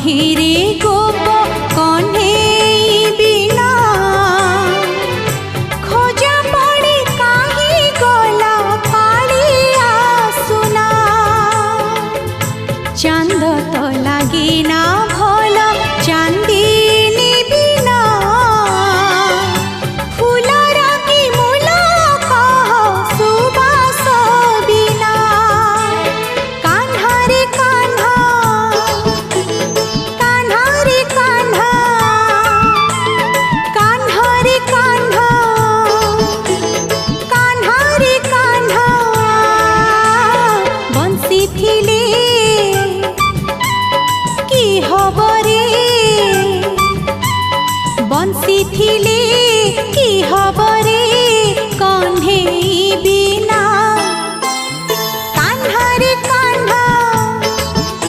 କଣ୍ଢେଇରେ ଗୋପ କଣ୍ଢେଇ ବିନା ଖୋଜା ପଡ଼ି କାହିଁ ଗଲା କାଳିଆ ସୁନା। ଚାନ୍ଦ ତ ଲାଗିନା ଭଲ ଚାନ୍ଦି